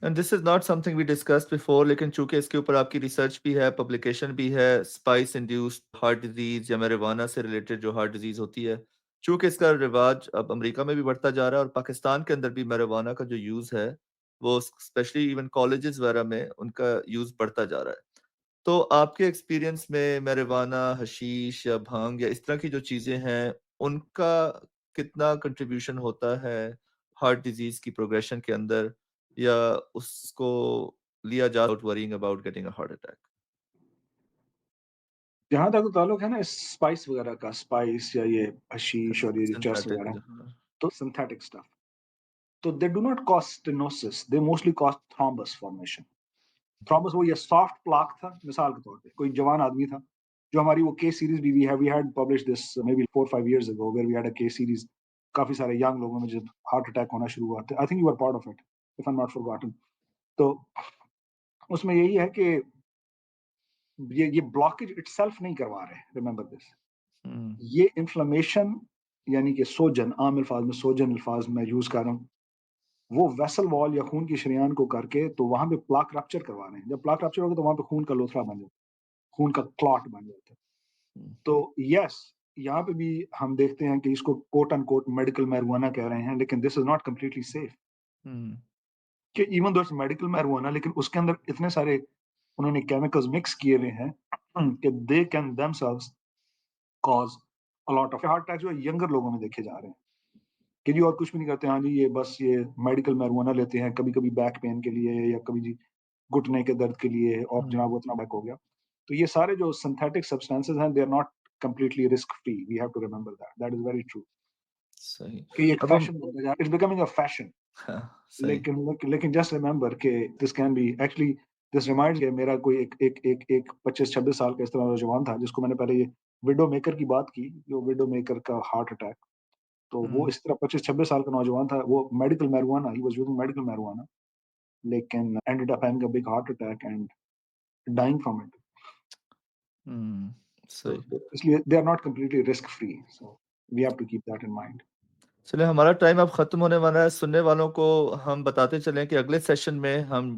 And this is not something we discussed before, लेकिन चूँकि इसके ऊपर आपकी रिसर्च भी है, पब्लिकेशन भी है, स्पाइस इंड्यूस्ड हार्ट डिज़ीज़ या मैरिजुआना से रिलेटेड जो हार्ट डिज़ीज़ होती है, चूँकि इसका रिवाज अब अमेरिका में भी बढ़ता जा रहा है और पाकिस्तान के अंदर भी मैरिजुआना का जो यूज़ है, वो स्पेशली इवन कॉलेजेस वगैरह में उनका यूज़ बढ़ता जा रहा है। तो आपके एक्सपीरियंस में मैरिजुआना, हशीश या भांग या इस तरह की जो चीज़ें हैं, उनका कितना कंट्रीब्यूशन होता है हार्ट डिज़ीज़ की प्रोग्रेशन के अंदर, या उसको लिया जा without worrying about getting a heart attack? जहाँ तक ताल्लुक है ना स्पाइस वगैरह का, स्पाइस या ये हशीश और ये चरस सिंथेटिक वगैरह, जो हाँ। तो सिंथेटिक स्टफ, तो they do not cause stenosis, they mostly cause thrombus formation. Thrombus वो ये सॉफ्ट प्लाक था, मिसाल के तौर पे, कोई जवान आदमी था, जो हमारी वो केस सीरीज़ भी we had published this maybe 4-5 years ago where we had a case series, काफ़ी सारे यंग लोगों में जब हार्ट अटैक होना शुरू हुआ था। I think you are part of it, if I am not forgotten. तो उसमें यही है कि ये ब्लॉकेज इटसेल्फ नहीं करवा रहे, रिमेंबर दिस। हुँ, ये इन्फ्लेमेशन यानी कि सोजन, आम अल्फाज में सोजन अल्फाज मैं यूज़ कर रहा हूँ, वो वेसल वॉल या खून की शरेयान को करके तो वहाँ पे प्लाक रप्चर करवा रहे हैं। जब प्लाक रप्चर होगा तो वहाँ पे खून का लोथड़ा बन जाता है, खून का क्लॉट बन जाता है। हुँ, तो येस, यहाँ पे भी हम देखते हैं कि इसको कोट अनकोट मेडिकल मैरिजुआना कह रहे हैं, लेकिन this is not completely safe. हुँ, कि इवन दो इट्स मेडिकल मैरिजुआना, लेकिन उसके अंदर इतने सारे उन्होंने केमिकल्स मिक्स किए हुए हैं कि they can themselves cause a lot of heart attacks जो यंगर लोगों में देखे जा रहे हैं। कि जी और कुछ भी नहीं करते, हाँ जी, ये बस ये मेडिकल मैरिजुआना लेते हैं, कभी-कभी बैक पेन के लिए या कभी जी घुटने के दर्द के लिए और हुँ, जनाब वो इतना बैक हो गया। तो ये सारे जो सिंथेटिक सब्सटेंसेस हैं, they are not completely risk free, we have to remember that, that is very true. सही। कि ये एक अब हम फैशन बनता जा रहा है, इट्स बिकमिंग अ फैशन। हाँ, सही। लेकिन जस्ट रिमेंबर कि this can be actually this reminds कि मेरा कोई एक 25-26 साल का इस तरह नौजवान था, जिसको मैंने पहले ये विडो मेकर की बात की, जो विडो मेकर का हार्ट अटैक, तो वो हुँ, इस तरह 25-26 साल का नौजवान था, वो medical marijuana, he was using medical marijuana, लेकिन ended up having a big heart attack and dying from it. हुँ, तो सही। इसलिए they are not completely risk free, so we have to keep that in mind. चलिए, हमारा time अब ख़त्म होने वाला है। सुनने वालों को हम बताते चलें कि अगले सेशन में हम